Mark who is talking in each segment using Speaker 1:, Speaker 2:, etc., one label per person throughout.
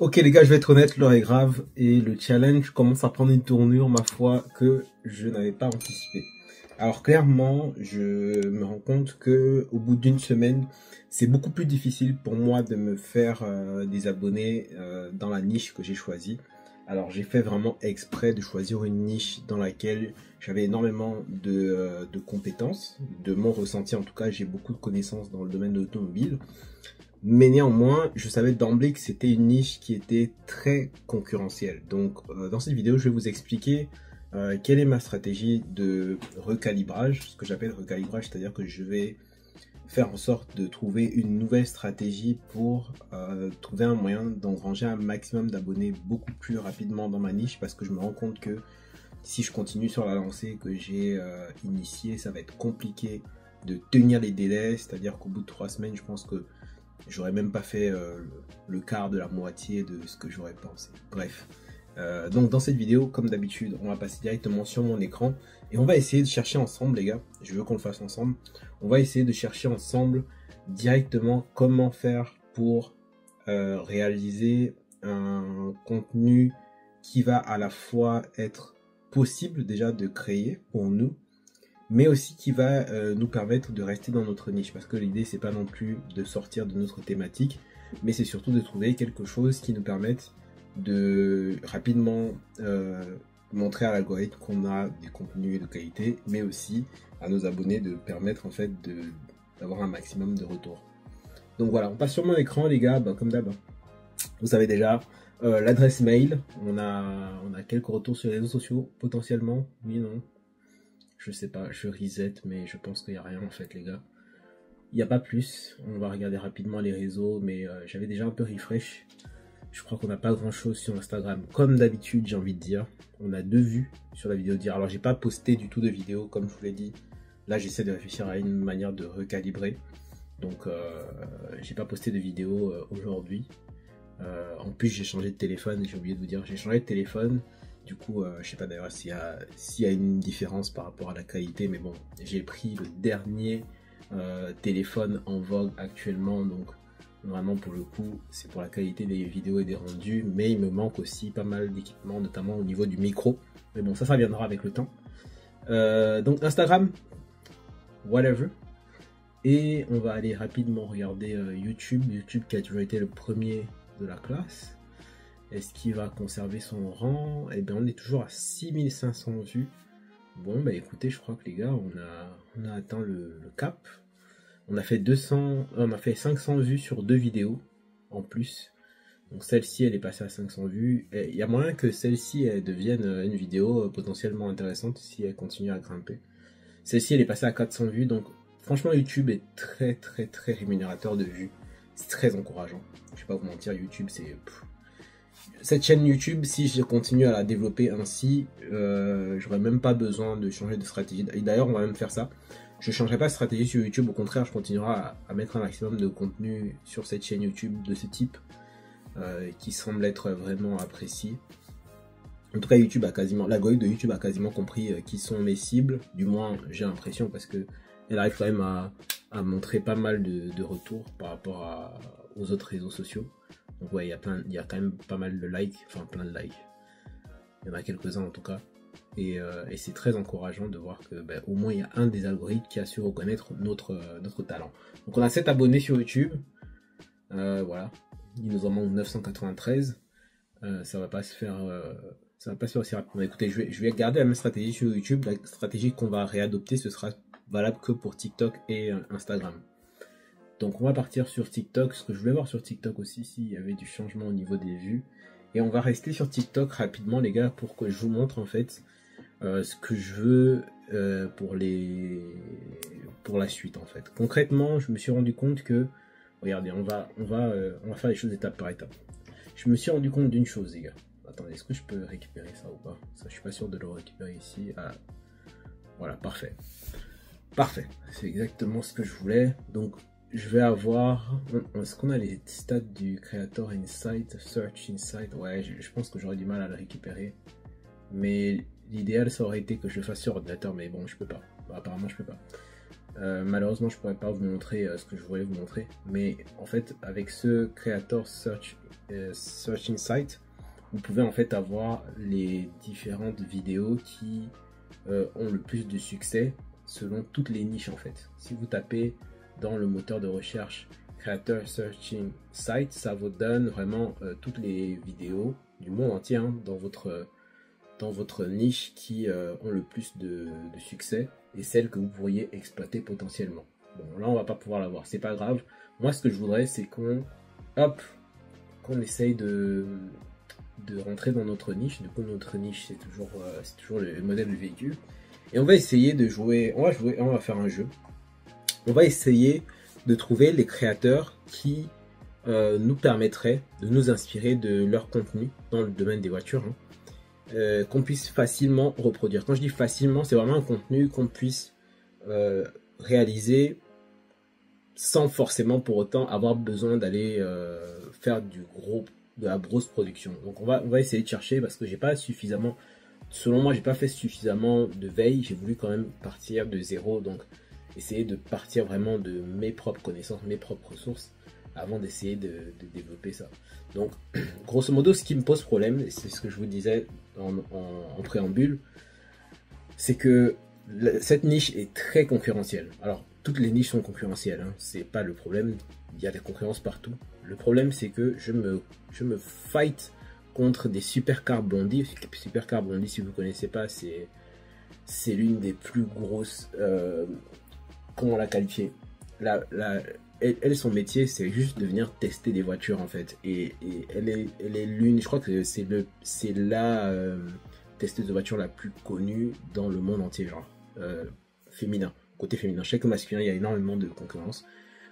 Speaker 1: Ok les gars, je vais être honnête, l'heure est grave et le challenge commence à prendre une tournure, ma foi, que je n'avais pas anticipé. Alors clairement, je me rends compte que au bout d'une semaine, c'est beaucoup plus difficile pour moi de me faire des abonnés dans la niche que j'ai choisie. Alors j'ai fait vraiment exprès de choisir une niche dans laquelle j'avais énormément de compétences, de mon ressenti en tout cas, j'ai beaucoup de connaissances dans le domaine de l'automobile. Mais néanmoins, je savais d'emblée que c'était une niche qui était très concurrentielle. Donc, dans cette vidéo, je vais vous expliquer quelle est ma stratégie de recalibrage, ce que j'appelle recalibrage, c'est-à-dire que je vais faire en sorte de trouver une nouvelle stratégie pour trouver un moyen d'engranger un maximum d'abonnés beaucoup plus rapidement dans ma niche, parce que je me rends compte que si je continue sur la lancée que j'ai initiée, ça va être compliqué de tenir les délais, c'est-à-dire qu'au bout de 3 semaines, je pense que j'aurais même pas fait le quart de la moitié de ce que j'aurais pensé. Bref. Donc dans cette vidéo, comme d'habitude, on va passer directement sur mon écran et on va essayer de chercher ensemble, les gars. Je veux qu'on le fasse ensemble. On va essayer de chercher ensemble directement comment faire pour réaliser un contenu qui va à la fois être possible déjà de créer pour nous, mais aussi qui va nous permettre de rester dans notre niche, parce que l'idée c'est pas non plus de sortir de notre thématique, mais c'est surtout de trouver quelque chose qui nous permette de rapidement montrer à l'algorithme qu'on a des contenus de qualité, mais aussi à nos abonnés de permettre en fait d'avoir un maximum de retours. Donc voilà, on passe sur mon écran les gars, comme d'hab. Vous savez déjà l'adresse mail, on a quelques retours sur les réseaux sociaux potentiellement, oui non. Je sais pas, je reset, mais je pense qu'il n'y a rien en fait les gars. Il n'y a pas plus, on va regarder rapidement les réseaux, mais j'avais déjà un peu refresh. Je crois qu'on n'a pas grand chose sur Instagram. Comme d'habitude, j'ai envie de dire, on a 2 vues sur la vidéo d'hier. Alors j'ai pas posté du tout de vidéo, comme je vous l'ai dit. Là j'essaie de réfléchir à une manière de recalibrer. Donc j'ai pas posté de vidéo aujourd'hui. En plus j'ai changé de téléphone, j'ai oublié de vous dire, j'ai changé de téléphone. Du coup, je sais pas d'ailleurs s'il y a une différence par rapport à la qualité, mais bon, j'ai pris le dernier téléphone en vogue actuellement, donc vraiment pour le coup, c'est pour la qualité des vidéos et des rendus, mais il me manque aussi pas mal d'équipements, notamment au niveau du micro. Mais bon, ça viendra avec le temps. Donc Instagram, whatever. Et on va aller rapidement regarder YouTube. YouTube qui a toujours été le premier de la classe. Est-ce qu'il va conserver son rang? Eh bien, on est toujours à 6500 vues. Bon, bah écoutez, je crois que les gars, on a atteint le cap. On a fait 500 vues sur 2 vidéos en plus. Donc celle-ci, elle est passée à 500 vues. Il y a moyen que celle-ci, elle devienne une vidéo potentiellement intéressante si elle continue à grimper. Celle-ci, elle est passée à 400 vues. Donc franchement, YouTube est très très très rémunérateur de vues. C'est très encourageant. Je vais pas vous mentir, YouTube, c'est... Cette chaîne YouTube, si je continue à la développer ainsi, j'aurais même pas besoin de changer de stratégie. Et d'ailleurs, on va même faire ça. Je ne changerai pas de stratégie sur YouTube, au contraire, je continuerai à mettre un maximum de contenu sur cette chaîne YouTube de ce type, qui semble être vraiment apprécié. En tout cas, YouTube a quasiment, l'algorithme de YouTube a quasiment compris qui sont mes cibles. Du moins, j'ai l'impression, parce que elle arrive quand même à montrer pas mal de retours par rapport aux autres réseaux sociaux. Donc ouais, il y a quand même pas mal de likes, enfin plein de likes. Il y en a quelques-uns en tout cas. Et c'est très encourageant de voir que au moins il y a un des algorithmes qui a su reconnaître notre talent. Donc on a 7 abonnés sur YouTube. Voilà. Il nous en manque 993. Ça va pas se faire aussi rapidement. Écoutez, je vais garder la même stratégie sur YouTube. La stratégie qu'on va réadopter, ce sera valable que pour TikTok et Instagram. Donc on va partir sur TikTok, ce que je voulais voir sur TikTok aussi, s'il y avait du changement au niveau des vues. Et on va rester sur TikTok rapidement les gars, pour que je vous montre en fait ce que je veux pour la suite en fait. Concrètement, je me suis rendu compte que, regardez, on va faire les choses étape par étape. Je me suis rendu compte d'une chose les gars. Attendez, est-ce que je peux récupérer ça ou pas? Ça, je suis pas sûr de le récupérer ici. Ah, voilà, parfait. Parfait, c'est exactement ce que je voulais. Donc je vais avoir... Est-ce qu'on a les stats du Creator Insight, Search Insight? Ouais, je pense que j'aurais du mal à le récupérer. Mais l'idéal, ça aurait été que je le fasse sur ordinateur, mais bon, je peux pas. Apparemment, je peux pas. Malheureusement, je pourrais pas vous montrer ce que je voulais vous montrer, mais en fait, avec ce Creator Search Insight, vous pouvez en fait avoir les différentes vidéos qui ont le plus de succès selon toutes les niches en fait. Si vous tapez dans le moteur de recherche Creator Searching Site, ça vous donne vraiment toutes les vidéos du monde entier hein, dans votre niche qui ont le plus de succès et celles que vous pourriez exploiter potentiellement. Bon, là on va pas pouvoir l'avoir, c'est pas grave. Moi ce que je voudrais c'est qu'on essaye de rentrer dans notre niche. Du coup notre niche c'est toujours le modèle de véhicule. Et on va essayer de jouer, on va faire un jeu. On va essayer de trouver les créateurs qui nous permettraient de nous inspirer de leur contenu dans le domaine des voitures. Hein, qu'on puisse facilement reproduire. Quand je dis facilement, c'est vraiment un contenu qu'on puisse réaliser sans forcément pour autant avoir besoin d'aller faire de la grosse production. Donc on va essayer de chercher parce que j'ai pas suffisamment, selon moi j'ai pas fait suffisamment de veille, j'ai voulu quand même partir de zéro, donc essayer de partir vraiment de mes propres connaissances, mes propres ressources avant d'essayer de développer ça. Donc grosso modo ce qui me pose problème, et c'est ce que je vous disais en préambule, c'est que cette niche est très concurrentielle. Alors toutes les niches sont concurrentielles, hein, c'est pas le problème, il y a des concurrences partout. Le problème c'est que je me fight contre des supercars blondie. Supercar blondie, si vous connaissez pas, c'est l'une des plus grosses, comment la qualifier, elle, son métier c'est juste de venir tester des voitures en fait, et elle est l'une, je crois que c'est la testeuse de voiture la plus connue dans le monde entier, genre féminin, côté féminin. Je sais que masculin il y a énormément de concurrence,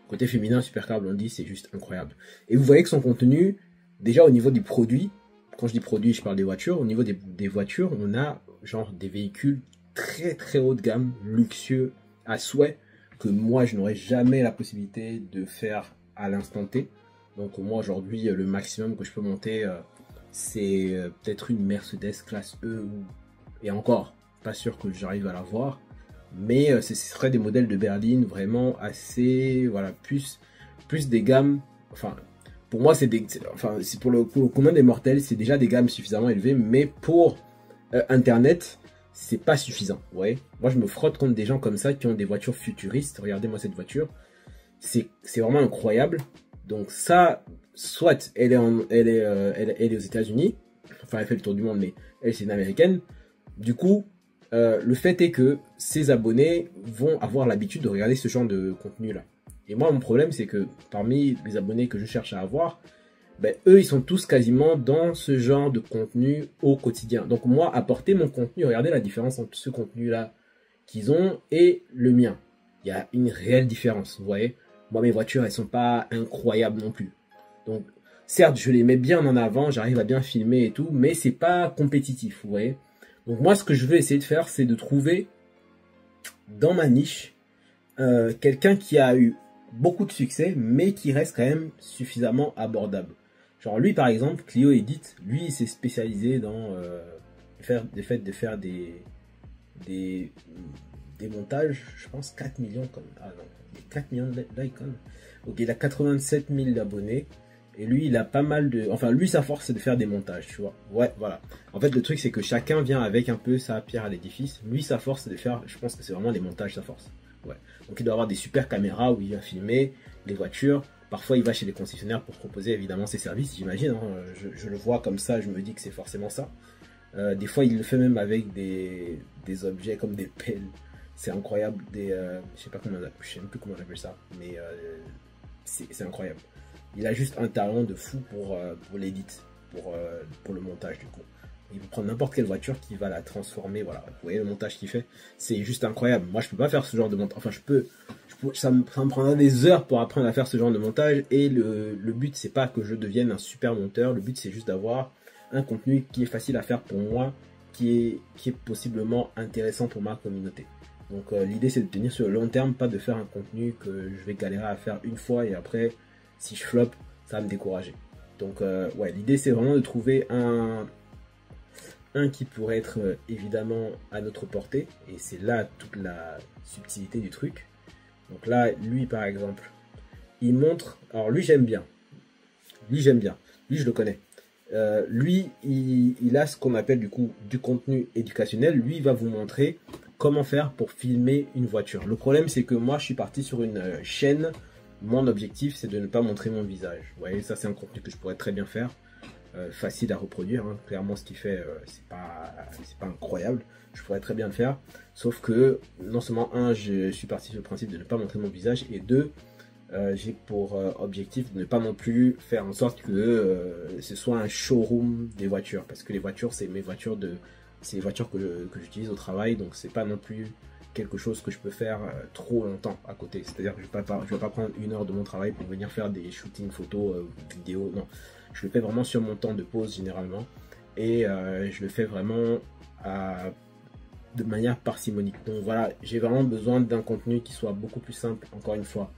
Speaker 1: côté féminin Supercar blondie c'est juste incroyable. Et vous voyez que son contenu, déjà au niveau du produit, quand je dis produit je parle des voitures, au niveau des voitures on a genre des véhicules très très haut de gamme, luxueux à souhait, que moi je n'aurais jamais la possibilité de faire à l'instant T. Donc moi aujourd'hui le maximum que je peux monter c'est peut-être une Mercedes classe E, et encore pas sûr que j'arrive à l'avoir, mais ce serait des modèles de berline vraiment assez, voilà, plus des gammes, enfin pour moi c'est pour le commun des mortels c'est déjà des gammes suffisamment élevées, mais pour internet c'est pas suffisant. Ouais, moi je me frotte contre des gens comme ça qui ont des voitures futuristes. Regardez-moi cette voiture, c'est vraiment incroyable. Donc ça, soit elle est aux États-Unis, enfin elle fait le tour du monde, mais elle c'est une américaine. Du coup, le fait est que ses abonnés vont avoir l'habitude de regarder ce genre de contenu là. Et moi mon problème c'est que parmi les abonnés que je cherche à avoir, ben, eux, ils sont tous quasiment dans ce genre de contenu au quotidien. Donc moi, apporter mon contenu, regardez la différence entre ce contenu-là qu'ils ont et le mien. Il y a une réelle différence, vous voyez. Moi, mes voitures, elles sont pas incroyables non plus. Donc, certes, je les mets bien en avant, j'arrive à bien filmer et tout, mais c'est pas compétitif, vous voyez. Donc moi, ce que je veux essayer de faire, c'est de trouver dans ma niche quelqu'un qui a eu beaucoup de succès, mais qui reste quand même suffisamment abordable. Genre lui par exemple, Clio Edit, lui il s'est spécialisé dans le fait de faire des montages, je pense 4 millions comme, ah non, 4 millions d'icônes. Ok, il a 87 000 abonnés, et lui il a pas mal de, enfin lui sa force c'est de faire des montages, tu vois. Ouais, voilà. En fait le truc c'est que chacun vient avec un peu sa pierre à l'édifice. Lui sa force c'est de faire, je pense que c'est vraiment des montages sa force. Ouais. Donc il doit avoir des super caméras où il vient filmer les voitures. Parfois, il va chez les concessionnaires pour proposer évidemment ses services, j'imagine. Hein. Je le vois comme ça, je me dis que c'est forcément ça. Des fois, il le fait même avec des objets comme des pelles. C'est incroyable. Je sais pas comment je sais même plus comment on appelle ça, mais c'est incroyable. Il a juste un talent de fou pour l'édit, pour le montage du coup. Il peut prendre n'importe quelle voiture qui va la transformer. Voilà, vous voyez le montage qu'il fait, c'est juste incroyable. Moi, je peux pas faire ce genre de montage. Enfin, ça me prendra des heures pour apprendre à faire ce genre de montage. Et le but, c'est pas que je devienne un super monteur. Le but, c'est juste d'avoir un contenu qui est facile à faire pour moi, qui est possiblement intéressant pour ma communauté. Donc, l'idée, c'est de tenir sur le long terme, pas de faire un contenu que je vais galérer à faire une fois et après, si je floppe, ça va me décourager. Donc, ouais, l'idée, c'est vraiment de trouver un qui pourrait être évidemment à notre portée, et c'est là toute la subtilité du truc, Donc là, lui par exemple, il montre, alors lui j'aime bien, lui j'aime bien, lui je le connais. Lui, il a ce qu'on appelle du coup du contenu éducationnel. Lui, il va vous montrer comment faire pour filmer une voiture. Le problème, c'est que moi, je suis parti sur une chaîne. Mon objectif, c'est de ne pas montrer mon visage. Vous voyez, ça, c'est un contenu que je pourrais très bien faire. Facile à reproduire. Hein. Clairement, ce qu'il fait, c'est pas incroyable. Je pourrais très bien le faire. Sauf que, non seulement, un, je suis parti sur le principe de ne pas montrer mon visage. Et deux, j'ai pour objectif de ne pas non plus faire en sorte que ce soit un showroom des voitures, parce que les voitures c'est mes voitures c'est les voitures que j'utilise au travail, donc c'est pas non plus quelque chose que je peux faire trop longtemps à côté. C'est-à-dire que je vais pas prendre 1 heure de mon travail pour venir faire des shootings photos, vidéos, non. Je le fais vraiment sur mon temps de pause généralement, et je le fais vraiment de manière parcimonique. Donc voilà, j'ai vraiment besoin d'un contenu qui soit beaucoup plus simple, encore une fois,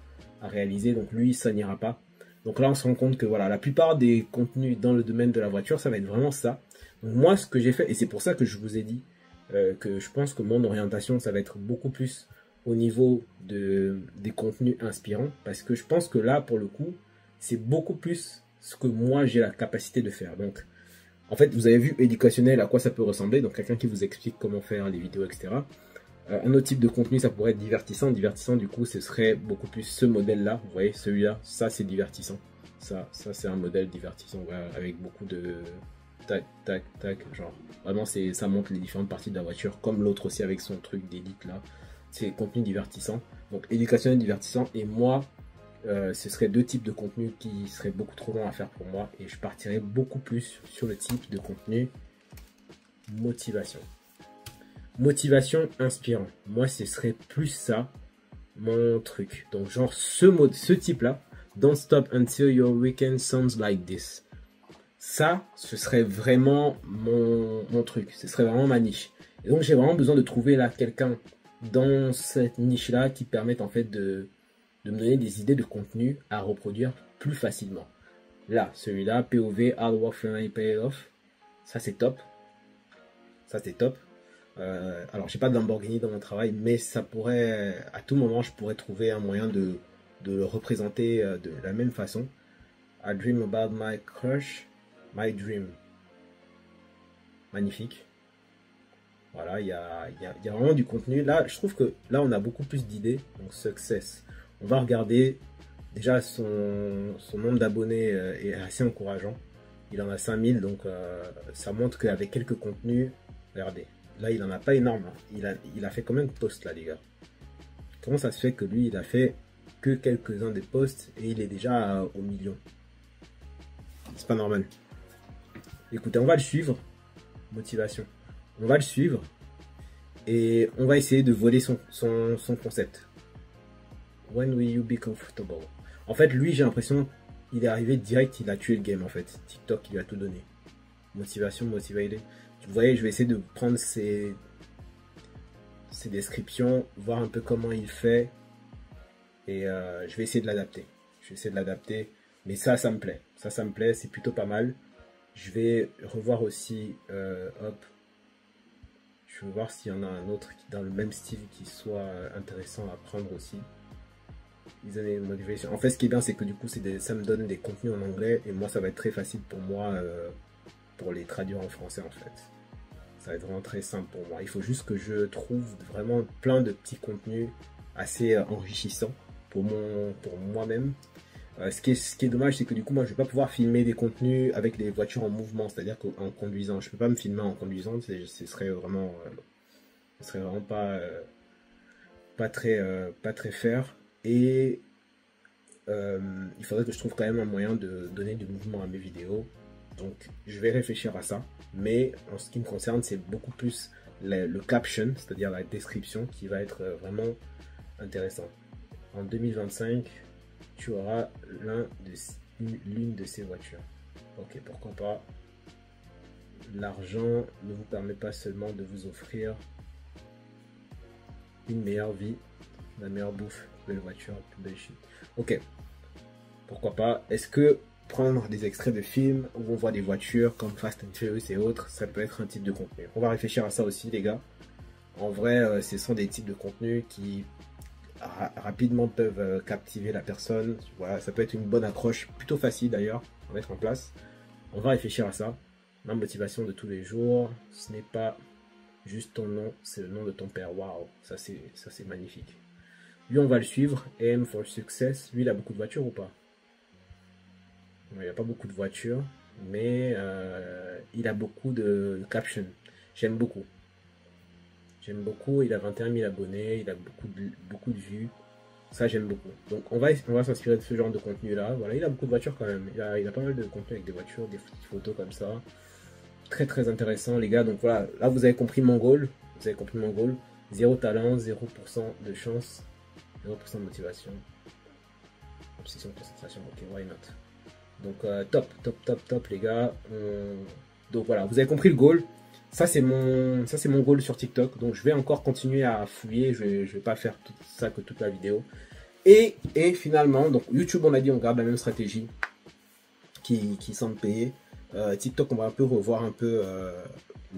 Speaker 1: à réaliser. Donc lui, ça n'ira pas. Donc là, on se rend compte que voilà, la plupart des contenus dans le domaine de la voiture, ça va être vraiment ça. Donc moi, ce que j'ai fait, et c'est pour ça que je vous ai dit que je pense que mon orientation, ça va être beaucoup plus au niveau des contenus inspirants, parce que je pense que là, pour le coup, c'est beaucoup plus ce que moi, j'ai la capacité de faire. Donc, en fait, vous avez vu éducationnel, à quoi ça peut ressembler. Donc, quelqu'un qui vous explique comment faire les vidéos, etc. Un autre type de contenu, ça pourrait être divertissant. Divertissant, du coup, ce serait beaucoup plus ce modèle-là. Vous voyez, celui-là, ça, c'est divertissant. Ça c'est un modèle divertissant, voilà, avec beaucoup de tac, tac, tac. Genre, vraiment, ça montre les différentes parties de la voiture, comme l'autre aussi avec son truc d'élite, là. C'est contenu divertissant. Donc, éducationnel, divertissant. Et moi, ce serait deux types de contenu qui seraient beaucoup trop longs à faire pour moi. Et je partirais beaucoup plus sur le type de contenu motivation. Motivation inspirant. Moi, ce serait plus ça, mon truc. Donc, genre, ce type-là, Don't stop until your weekend sounds like this. Ça, ce serait vraiment mon truc. Ce serait vraiment ma niche. Et donc, j'ai vraiment besoin de trouver là quelqu'un dans cette niche-là qui permette en fait de me donner des idées de contenu à reproduire plus facilement. Là, celui-là, POV, Hard Work Finally Pay Off. Ça, c'est top. Ça, c'est top. Alors, j'ai pas de Lamborghini dans mon travail, mais ça pourrait, à tout moment, je pourrais trouver un moyen de le représenter de la même façon. I dream about my crush, my dream. Magnifique. Voilà, il y a vraiment du contenu. Là, je trouve que là, on a beaucoup plus d'idées. Donc, success. On va regarder. Déjà, son nombre d'abonnés est assez encourageant. Il en a 5000, donc ça montre qu'avec quelques contenus, regardez. Là, il en a pas énorme. Hein. Il a fait combien de posts là, les gars? Comment ça se fait que lui, il a fait que quelques-uns des posts et il est déjà au million? C'est pas normal. Écoutez, on va le suivre. Motivation. On va le suivre et on va essayer de voler son concept. When will you be comfortable? En fait, lui, j'ai l'impression il est arrivé direct, il a tué le game en fait. TikTok, il lui a tout donné. Motivation, motivated. Vous voyez, je vais essayer de prendre ses descriptions, voir un peu comment il fait. Et je vais essayer de l'adapter. Je vais essayer de l'adapter. Mais ça me plaît. Ça me plaît, c'est plutôt pas mal. Je vais revoir aussi, hop. Je vais voir s'il y en a un autre qui dans le même style qui soit intéressant à prendre aussi. En fait, ce qui est bien, c'est que du coup, ça me donne des contenus en anglais. Et moi, ça va être très facile pour moi pour les traduire en français, en fait. Ça va être vraiment très simple pour moi. Il faut juste que je trouve vraiment plein de petits contenus assez enrichissants pour moi-même. Ce qui est dommage, c'est que du coup, moi, je ne vais pas pouvoir filmer des contenus avec les voitures en mouvement, c'est-à-dire qu'en conduisant. Je ne peux pas me filmer en conduisant, ce serait vraiment pas très fair. Et il faudrait que je trouve quand même un moyen de donner du mouvement à mes vidéos. Donc, je vais réfléchir à ça. Mais en ce qui me concerne, c'est beaucoup plus le caption, c'est-à-dire la description, qui va être vraiment intéressant. En 2025, tu auras l'une de ces voitures. Ok, pourquoi pas. L'argent ne vous permet pas seulement de vous offrir une meilleure vie, la meilleure bouffe, belle voiture, plus belle shit. Ok, pourquoi pas. Est-ce que prendre des extraits de films où on voit des voitures comme Fast and Furious et autres, ça peut être un type de contenu? On va réfléchir à ça aussi, les gars. En vrai, ce sont des types de contenus qui rapidement peuvent captiver la personne. Voilà, ça peut être une bonne accroche, plutôt facile d'ailleurs à mettre en place. On va réfléchir à ça. Ma motivation de tous les jours, ce n'est pas juste ton nom, c'est le nom de ton père. Waouh, ça c'est magnifique. Lui, on va le suivre. Aim for success. Lui, il a beaucoup de voitures ou pas? Il n'y a pas beaucoup de voitures, mais il a beaucoup de captions. J'aime beaucoup. J'aime beaucoup. Il a 21 000 abonnés, il a beaucoup de vues. Ça, j'aime beaucoup. Donc, on va s'inspirer de ce genre de contenu-là. Voilà, il a beaucoup de voitures quand même. Il a pas mal de contenu avec des voitures, des photos comme ça. Très, très intéressant, les gars. Donc, voilà, là, vous avez compris mon goal. Vous avez compris mon goal. 0 talent, 0% de chance, 0% de motivation. Obsession, concentration. Ok, why not? Donc, top, les gars. Donc, voilà, vous avez compris le goal. Ça c'est mon goal sur TikTok. Donc je vais encore continuer à fouiller. Je vais pas faire tout ça que toute la vidéo. Et finalement, donc YouTube, on a dit on garde la même stratégie qui semble payer. TikTok, on va un peu revoir un peu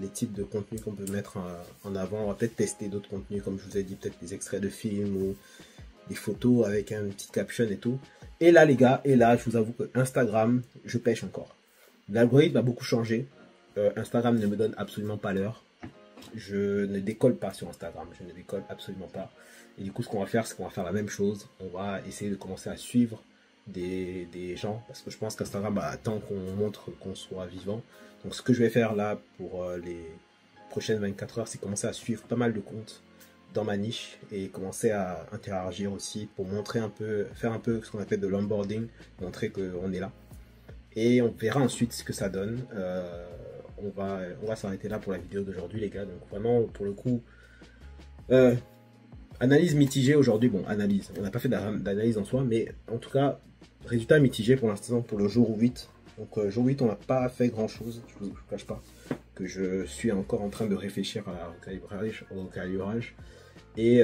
Speaker 1: les types de contenus qu'on peut mettre en avant. On va peut-être tester d'autres contenus, comme je vous ai dit, peut-être des extraits de films ou des photos avec une petite caption et tout. Et là les gars, je vous avoue que Instagram, je pêche encore. L'algorithme a beaucoup changé. Instagram ne me donne absolument pas l'heure. Je ne décolle pas sur Instagram. Je ne décolle absolument pas. Et du coup, ce qu'on va faire, c'est qu'on va faire la même chose. On va essayer de commencer à suivre des gens. Parce que je pense qu'Instagram attend qu'on montre qu'on soit vivant. Donc, ce que je vais faire là pour les prochaines 24 heures, c'est commencer à suivre pas mal de comptes dans ma niche. Et commencer à interagir aussi pour montrer un peu, faire un peu ce qu'on appelle de l'onboarding. Montrer qu'on est là. Et on verra ensuite ce que ça donne. On va s'arrêter là pour la vidéo d'aujourd'hui, les gars. Donc vraiment, pour le coup, analyse mitigée aujourd'hui. Bon, analyse. On n'a pas fait d'analyse en soi, mais en tout cas, résultat mitigé pour l'instant pour le jour 8. Donc jour 8, on n'a pas fait grand-chose. Je ne vous cache pas que je suis encore en train de réfléchir au calibrage. Et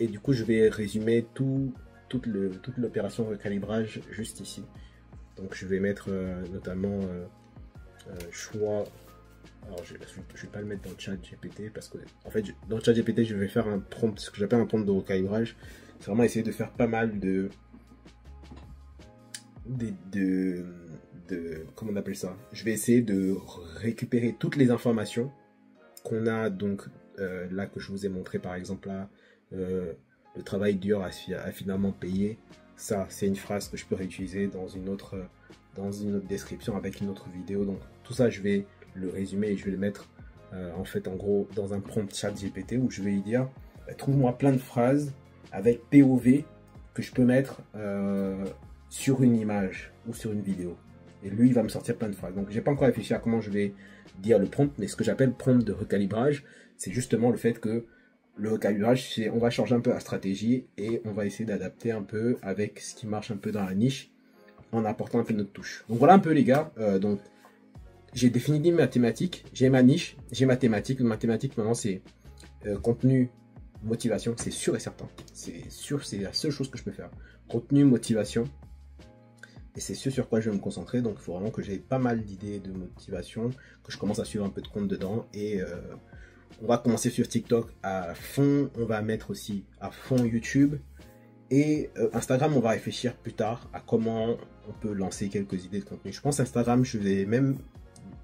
Speaker 1: du coup, je vais résumer toute l'opération de calibrage juste ici. Donc je vais mettre notamment choix. Alors je vais pas le mettre dans le chat GPT parce que en fait dans le chat GPT je vais faire un prompt, ce que j'appelle un prompt de recalibrage. C'est vraiment essayer de faire pas mal de comment on appelle ça. Je vais essayer de récupérer toutes les informations qu'on a donc là que je vous ai montré par exemple là. Le travail dur a finalement payé. Ça, c'est une phrase que je peux réutiliser dans une autre description avec une autre vidéo. Donc tout ça, je vais le résumer et je vais le mettre en fait en gros dans un prompt chat GPT où je vais lui dire trouve-moi plein de phrases avec POV que je peux mettre sur une image ou sur une vidéo. Et lui, il va me sortir plein de phrases. Donc j'ai pas encore réfléchi à comment je vais dire le prompt, mais ce que j'appelle prompt de recalibrage, c'est justement le fait que le recalibrage, c'est on va changer un peu la stratégie et on va essayer d'adapter un peu avec ce qui marche un peu dans la niche en apportant un peu notre touche. Donc voilà un peu les gars. Donc j'ai défini ma thématique, j'ai ma niche, j'ai ma thématique. Ma thématique maintenant c'est contenu, motivation, c'est sûr et certain. C'est sûr, c'est la seule chose que je peux faire. Contenu, motivation. Et c'est ce sur quoi je vais me concentrer. Donc il faut vraiment que j'ai pas mal d'idées de motivation, que je commence à suivre un peu de compte dedans et on va commencer sur TikTok à fond, on va mettre aussi à fond YouTube et Instagram, on va réfléchir plus tard à comment on peut lancer quelques idées de contenu. Je pense Instagram, je vais même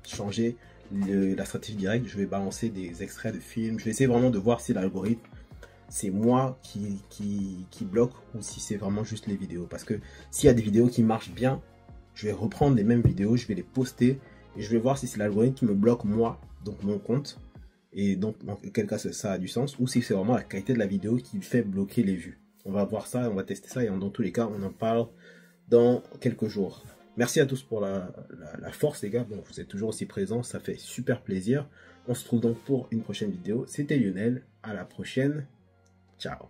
Speaker 1: changer la stratégie directe, je vais balancer des extraits de films, je vais essayer vraiment de voir si l'algorithme c'est moi qui bloque ou si c'est vraiment juste les vidéos. Parce que s'il y a des vidéos qui marchent bien, je vais reprendre les mêmes vidéos, je vais les poster et je vais voir si c'est l'algorithme qui me bloque moi, donc mon compte. Et donc, dans quel cas ça a du sens, ou si c'est vraiment la qualité de la vidéo qui fait bloquer les vues. On va voir ça, on va tester ça, et dans tous les cas, on en parle dans quelques jours. Merci à tous pour la force, les gars. Bon, vous êtes toujours aussi présents, ça fait super plaisir. On se retrouve donc pour une prochaine vidéo. C'était Lionel, à la prochaine. Ciao.